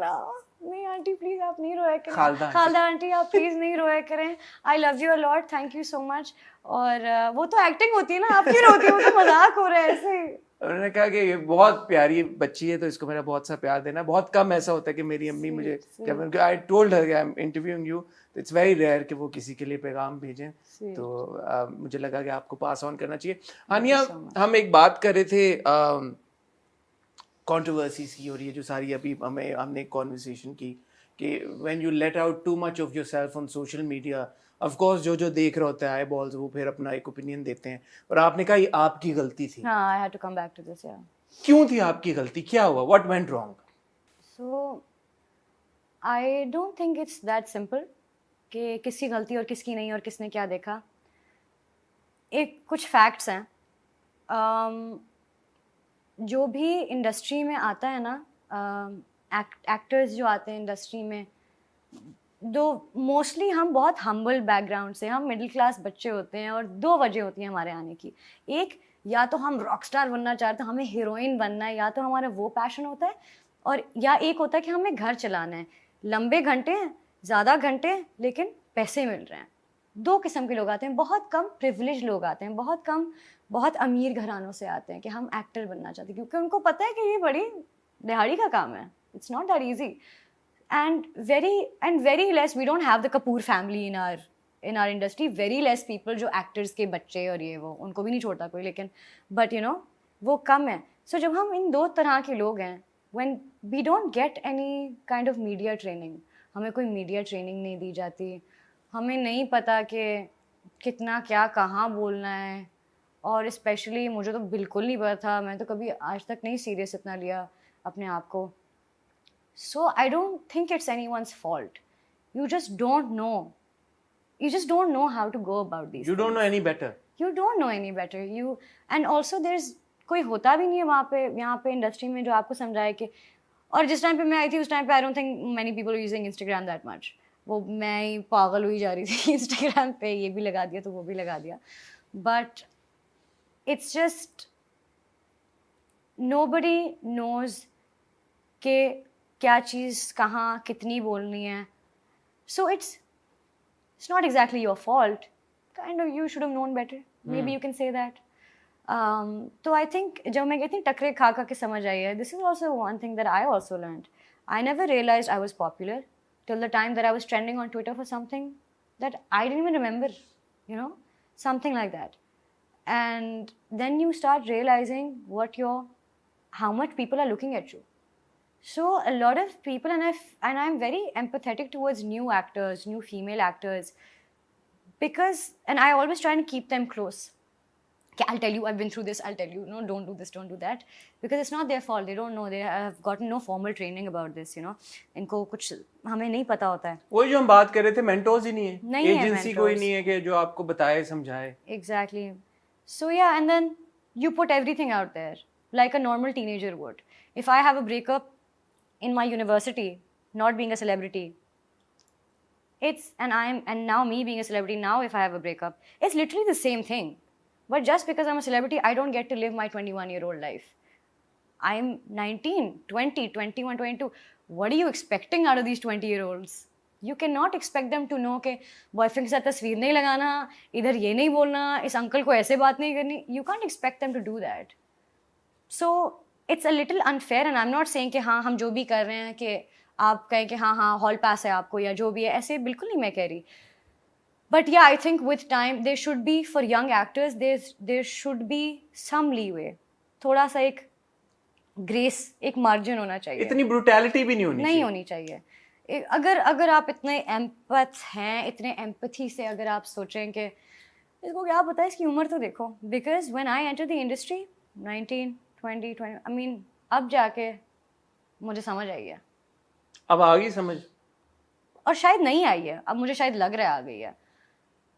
ना, नहीं aunty please आप नहीं रोया करें, खालदा आंटी आप प्लीज नहीं रोया करें, I love you a lot, thank you so much. और वो तो एक्टिंग होती है ना, आप क्यों रोती है, वो तो मजाक हो रहा है ऐसे। उन्होंने कहा कि ये बहुत प्यारी बच्ची है तो इसको मेरा बहुत सा प्यार देना। बहुत कम ऐसा होता है कि मेरी अम्मी मुझे जब I told her I am interviewing you, it's very rare कि वो किसी के लिए पैगाम भेजें, तो मुझे लगा कि आपको पास ऑन करना चाहिए। हानिया, हम एक बात कर रहे थे कंट्रोवर्सीज की, और ये जो सारी अभी हमने एक कॉन्वर्सेशन की कि when you let out too much of yourself on social media, of course जो देख रहा होता है आई बॉल्स, वो फिर अपना एक ओपिनियन देते हैं, और आपने कहा ये आपकी गलती थी। हाँ, I had to come back to this. या क्यों थी आपकी गलती, क्या हुआ, what went wrong? So I don't think it's that simple कि किसकी गलती और किसकी नहीं और किसने क्या देखा। एक कुछ फैक्ट्स हैं, जो भी इंडस्ट्री में आता है ना, एक्टर्स जो आते हैं इंडस्ट्री में, दो मोस्टली हम बहुत हम्बल बैकग्राउंड से, हम मिडिल क्लास बच्चे होते हैं, और दो वजह होती हैं हमारे आने की। एक, या तो हम रॉक स्टार बनना चाहते हैं, हमें हीरोइन बनना है, या तो हमारा वो पैशन होता है, और या एक होता है कि हमें घर चलाना है, लंबे घंटे, ज़्यादा घंटे, लेकिन पैसे मिल रहे हैं। दो किस्म के लोग आते हैं, बहुत कम प्रिविलेज लोग आते हैं, बहुत कम बहुत अमीर घरानों से आते हैं कि हम एक्टर बनना चाहते हैं, क्योंकि उनको पता है कि ये बड़ी दिहाड़ी का काम है, it's not that easy, and very less, we don't have the Kapoor family in our industry, very less people जो actors के बच्चे और ये वो, उनको भी नहीं छोड़ता कोई, लेकिन but you know वो कम है। So जब हम इन दो तरह के लोग हैं, when we don't get any kind of media training, हमें कोई media training नहीं दी जाती, हमें नहीं पता कि कितना क्या कहाँ बोलना है, और स्पेशली मुझे तो बिल्कुल नहीं पता था, मैं तो कभी आज तक नहीं सीरियस इतना लिया अपने आप को। So I don't think it's anyone's fault. You just don't know. You just don't know how to go about these You don't things. know any better. You don't know any better. You and also there's कोई होता भी नहीं है वहाँ पे, यहाँ पे industry में जो आपको समझाए कि, और जिस टाइम पे मैं आई थी उस टाइम पे I don't think many people are using Instagram that much. वो मैं ही पागल हुई जा रही थी Instagram पे, ये भी लगा दिया तो वो भी लगा दिया, but it's just nobody knows कि क्या चीज़ कहाँ कितनी बोलनी है। So it's not exactly your fault. Kind of you should have known better. Maybe you can say that. तो I think जब मैं कहती हूँ टकरे खा खा के समझ आई है, this is also one thing that I also learned. I never realized I was popular till the time that I was trending on Twitter for something that I didn't even remember, you know, something like that. And then you start realizing how much people are looking at you. So a lot of people, and I'm very empathetic towards new actors, new female actors, because, and I always try and keep them close. Okay, I'll tell you, I've been through this, I'll tell you, no, don't do this, don't do that, because it's not their fault, they don't know, they have gotten no formal training about this, you know, इनको कुछ हमें नहीं पता होता है। वही जो हम बात कर रहे थे, मेंटोर्स ही नहीं है, नहीं है एजेंसी कोई नहीं है कि जो आपको बताए समझाए। Exactly. So yeah, and then you put everything out there like a normal teenager would. If I have a breakup in my university, not being a celebrity, and now me being a celebrity, now if I have a breakup, it's literally the same thing. But just because I'm a celebrity, I don't get to live my 21-year-old life. I'm 19, 20, 21, 22. What are you expecting out of these 20-year-olds? You cannot expect them to know कि boyfriend के साथ तस्वीर नहीं लगाना, इधर ये नहीं बोलना, इस अंकल को ऐसे बात नहीं करनी. You can't expect them to do that. So it's a little unfair, and I'm not saying कि हाँ हम जो भी कर रहे हैं कि आप कहें कि हाँ हाँ हॉल पास है आपको या जो भी है, ऐसे बिल्कुल नहीं मैं कह रही. But yeah, I think with time there should be, for young actors, there should be some leeway. थोड़ा सा एक ग्रेस, एक मार्जिन होना चाहिए. इतनी ब्रूटैलिटी भी नहीं होनी चाहिए. अगर आप इतने एम्पथ हैं, इतने एम्पथी से अगर आप सोचें कि इसको क्या पता है, इसकी उम्र तो देखो. Because when I enter the industry 19, 20, I mean अब जाके मुझे समझ आई है. अब आ गई समझ, और शायद नहीं आई है, अब मुझे शायद लग रहा है आ गई है.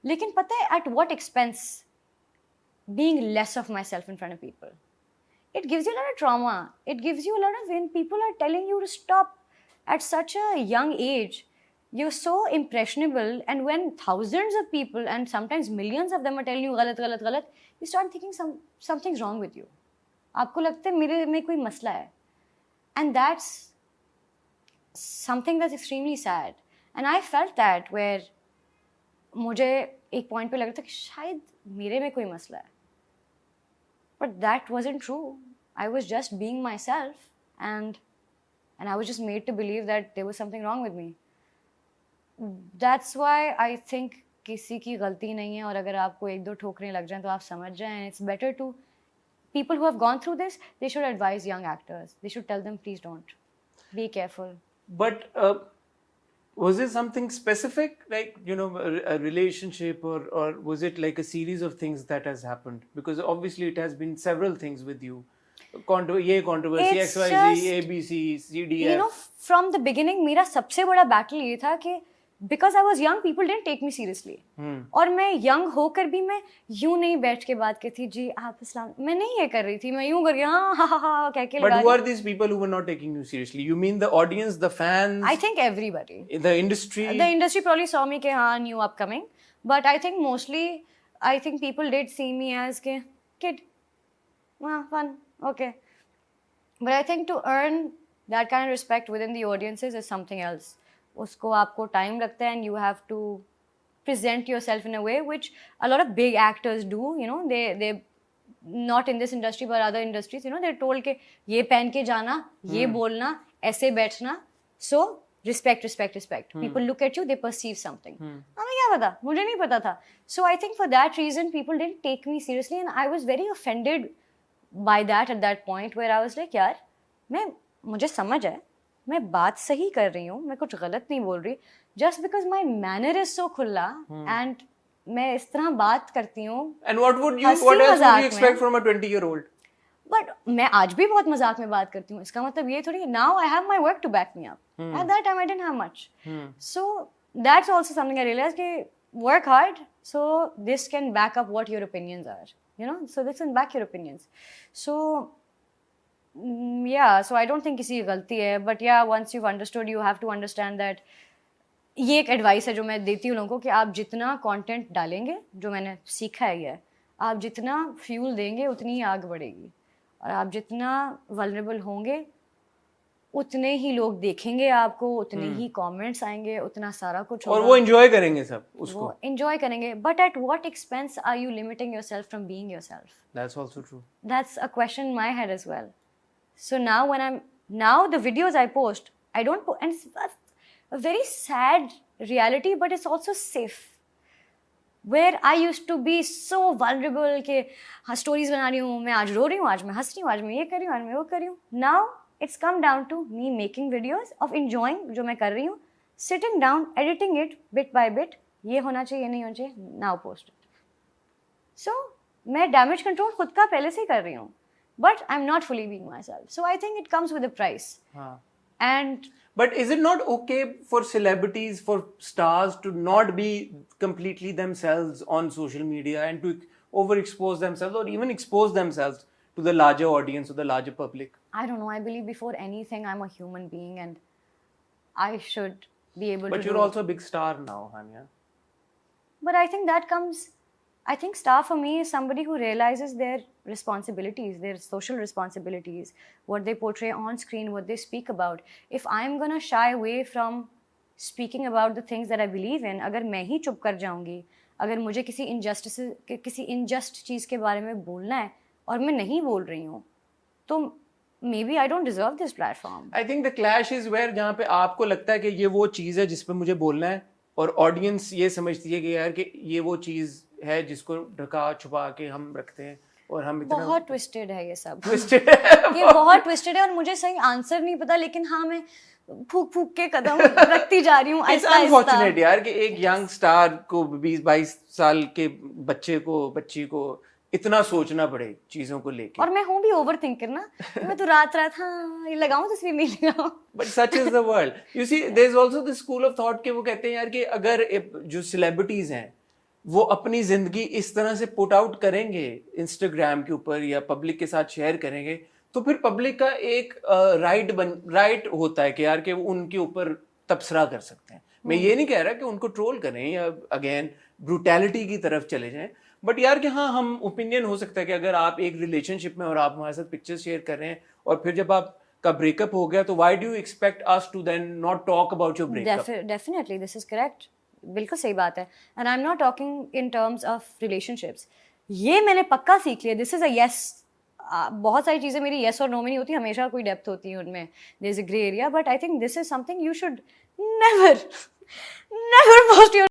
लेकिन पता है eight what expense? Being less of my self in front of people. It gives you a lot of trauma. It gives you a lot of, when people are telling you to stop at such a young age, you're so impressionable, and when thousands of people and sometimes millions of them are telling you galat galat galat, you start thinking something's wrong with you. आपको लगता है मेरे में कोई मसला है. And that's something that's extremely sad. And I felt that where मुझे एक point पे लग रहा था कि शायद मेरे में कोई मसला है. But that wasn't true. I was just being myself, and I was just made to believe that there was something wrong with me. That's why I think किसी की गलती नहीं है, और अगर आपको एक दो ठोकरें लग जाएं तो आप समझ जाएं. It's better to, people who have gone through this, they should advise young actors. They should tell them, please don't. Be careful. But was it something specific, like, you know, a relationship, or was it like a series of things that has happened? Because obviously it has been several things with you. ये controversy, It's XYZ, just, ABC, CDF. You know, from the beginning मेरा सबसे बड़ा battle ये था कि because I was young, people didn't take me seriously. और मैं young होकर भी मैं यूं नहीं बैठ के बात करती, जी आप इस्लाम, मैं नहीं ये कर रही थी, मैं यूं करके हाँ हाँ हाँ कह के लगा. But who are these people who were not taking you seriously? You mean the audience, the fans? I think everybody. The industry? The industry probably saw me कि हाँ new upcoming, but I think mostly, I think people did see me as के kid, fun, okay. But I think to earn that kind of respect within the audiences is something else. उसको आपको time लगता है, and you have to present yourself in a way which a lot of big actors do. You know, they not in this industry but other industries. You know, they're told कि ये पहन के जाना, ये बोलना, ऐसे बैठना. So respect. People look at you, they perceive something. हमें क्या पता? मुझे नहीं पता था. So I think for that reason, people didn't take me seriously, and I was very offended by that at that point, where I was like, यार, मुझे समझ है, मैं बात सही कर रही हूँ, मैं कुछ गलत नहीं बोल रही. Just because my manner is so खुला and मैं इस तरह बात करती हूँ. And what else would you expect from a 20-year-old? But मैं आज भी बहुत मजाक में बात करती हूँ. इसका मतलब ये थोड़ी. Now I have my work to back me up. At that time I didn't have much. So that's also something I realized कि work hard, so this can back up what your opinions are. You know, so this can back your opinions. So yeah, so I don't think किसी की गलती है. But yeah, once you've understood, you have to understand that ये एक advice है जो मैं देती हूँ लोगों को कि आप जितना कंटेंट डालेंगे, जो मैंने सीखा है ये, आप जितना फ्यूल देंगे उतनी ही आग बढ़ेगी, और आप जितना वल्नरेबल होंगे उतने ही लोग देखेंगे आपको, उतने ही कमेंट्स आएंगे, उतना सारा कुछ होगा, और वो एंजॉय करेंगे सब उसको. वो एंजॉय करेंगे. But at what expense are you limiting yourself from being yourself? That's also true. That's a question in my head as well. So now the videos I post, I don't post, and it's a very sad reality, but it's also safe. Where I used to be so vulnerable कि हाँ stories बना रही हूँ, मैं आज रो रही हूँ, आज मैं हंस रही हूँ, आज मैं ये कर रही हूँ, आज मैं वो कर रही हूँ. Now it's come down to me making videos of enjoying जो मैं कर रही हूँ, sitting down, editing it bit by bit. ये होना चाहिए, ये नहीं होना चाहिए, now post it. So मैं damage control खुद का पहले से ही कर रही हूँ, but I'm not fully being myself. So I think it comes with a price. And but is it not okay for celebrities, for stars to not be completely themselves on social media and to overexpose themselves or even expose themselves to the larger audience or the larger public? I don't know. I believe before anything, I'm a human being and I should be able to. But you're also a big star now, Hania. But I think that comes. I think star for me is somebody who realizes their responsibilities, their social responsibilities, what they portray on screen, what they speak about. If I'm gonna shy away from speaking about the things that I believe in, अगर मैं ही चुप कर जाऊंगी, अगर मुझे किसी injust चीज़ के बारे में बोलना है और मैं नहीं बोल रही हूँ, तो maybe I don't deserve this platform. I think the clash is where जहाँ पे आपको लगता है कि ये वो चीज़ है जिस पे मुझे बोलना है, और ऑडियंस ये समझती है कि यार कि ये वो चीज़ है जिसको ढका छुपा के हम रखते हैं, और हम इतना बहुत ट्विस्टेड है ये सब. ट्विस्टेड है ये बहुत ट्विस्टेड है, और मुझे सही आंसर नहीं पता, लेकिन हाँ मैं फूक के कदम रखती जा रही हूँ. It's unfortunate यार कि एक यंग स्टार को 20-22 साल के बच्ची को इतना सोचना पड़े चीजों को लेके. और मैं हूँ भी ओवर थिंकर ना, मैं तो रात हाँ ये लगाऊं तस्वीर नहीं लगाऊं. But such is the world. You see, there's also this school of thought कि वो कहते हैं यार कि अगर जो सेलिब्रिटीज हैं वो अपनी जिंदगी इस तरह से पुट आउट करेंगे इंस्टाग्राम के ऊपर या पब्लिक के साथ शेयर करेंगे, तो फिर पब्लिक का एक राइट होता है कि यार कि वो उनके ऊपर तबसरा कर सकते हैं. मैं ये नहीं कह रहा कि उनको ट्रोल करें या अगेन ब्रूटैलिटी की तरफ चले जाएं, बट यार कि हाँ हम ओपिनियन हो सकता है कि अगर आप एक रिलेशनशिप में और आप हमारे साथ पिक्चर्स शेयर कर रहे हैं और फिर जब आप का ब्रेकअप हो गया तो why do you expect us to then not talk about your breakup? Definitely this is correct, बिल्कुल सही बात है. And I am not talking in terms of relationships. ये मैंने पक्का सीख लिया. This is a yes. बहुत सारी चीज़ें मेरी येस और नो में नहीं होती, हमेशा कोई डेप्थ होती है उनमें. There is a grey area, but I think this is something you should never never post your